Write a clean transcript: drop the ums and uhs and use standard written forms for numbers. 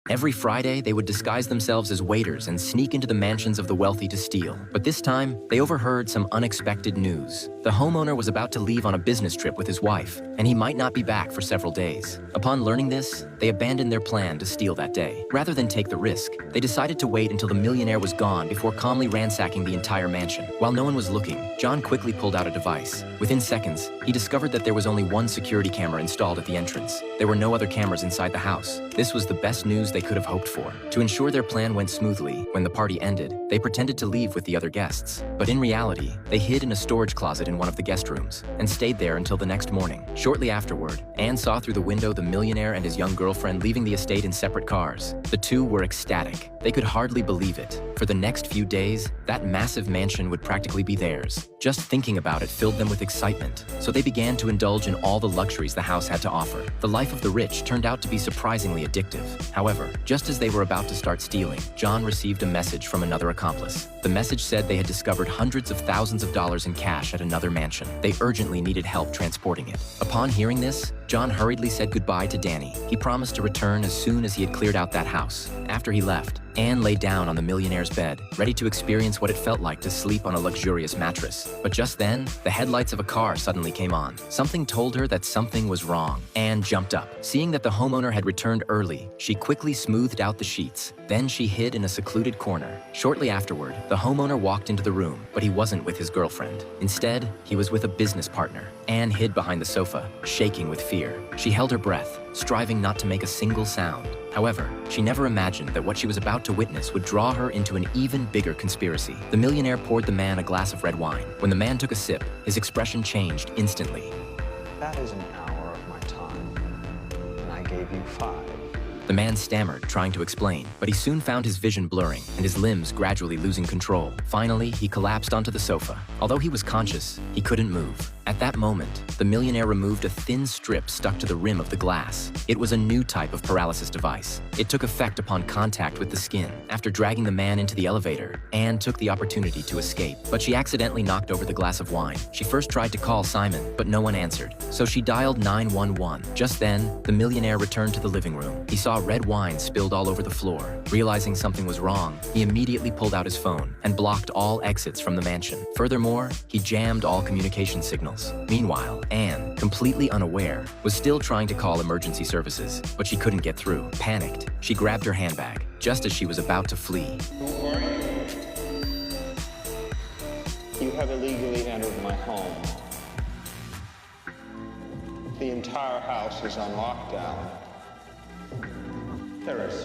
Every Friday, they would disguise themselves as waiters and sneak into the mansions of the wealthy to steal. But this time, they overheard some unexpected news. The homeowner was about to leave on a business trip with his wife, and he might not be back for several days. Upon learning this, they abandoned their plan to steal that day. Rather than take the risk, they decided to wait until the millionaire was gone before calmly ransacking the entire mansion. While no one was looking, John quickly pulled out a device. Within seconds, he discovered that there was only one security camera installed at the entrance. There were no other cameras inside the house. This was the best news they could have hoped for. To ensure their plan went smoothly, when the party ended, they pretended to leave with the other guests. But in reality, they hid in a storage closet in one of the guest rooms and stayed there until the next morning. Shortly afterward, Anne saw through the window the millionaire and his young girlfriend leaving the estate in separate cars. The two were ecstatic. They could hardly believe it. For the next few days, that massive mansion would practically be theirs. Just thinking about it filled them with excitement, so they began to indulge in all the luxuries the house had to offer. The life of the rich turned out to be surprisingly addictive. However, just as they were about to start stealing, John received a message from another accomplice. The message said they had discovered hundreds of thousands of dollars in cash at another mansion. They urgently needed help transporting it. Upon hearing this, John hurriedly said goodbye to Danny. He promised to return as soon as he had cleared out that house. After he left, Anne lay down on the millionaire's bed, ready to experience what it felt like to sleep on a luxurious mattress. But just then, the headlights of a car suddenly came on. Something told her that something was wrong. Anne jumped up. Seeing that the homeowner had returned early, she quickly smoothed out the sheets. Then she hid in a secluded corner. Shortly afterward, the homeowner walked into the room, but he wasn't with his girlfriend. Instead, he was with a business partner. Anne hid behind the sofa, shaking with fear. She held her breath, striving not to make a single sound. However, she never imagined that what she was about to witness would draw her into an even bigger conspiracy. The millionaire poured the man a glass of red wine. When the man took a sip, his expression changed instantly. That is an hour of my time, and I gave you 5. The man stammered, trying to explain, but he soon found his vision blurring and his limbs gradually losing control. Finally, he collapsed onto the sofa. Although he was conscious, he couldn't move. At that moment, the millionaire removed a thin strip stuck to the rim of the glass. It was a new type of paralysis device. It took effect upon contact with the skin. After dragging the man into the elevator, Anne took the opportunity to escape, but she accidentally knocked over the glass of wine. She first tried to call Simon, but no one answered, so she dialed 911. Just then, the millionaire returned to the living room. He saw red wine spilled all over the floor. Realizing something was wrong, he immediately pulled out his phone and blocked all exits from the mansion. Furthermore, he jammed all communication signals. Meanwhile, Anne, completely unaware, was still trying to call emergency services, but she couldn't get through. Panicked, she grabbed her handbag just as she was about to flee. Who are you? You have illegally entered my home. The entire house is on lockdown. There is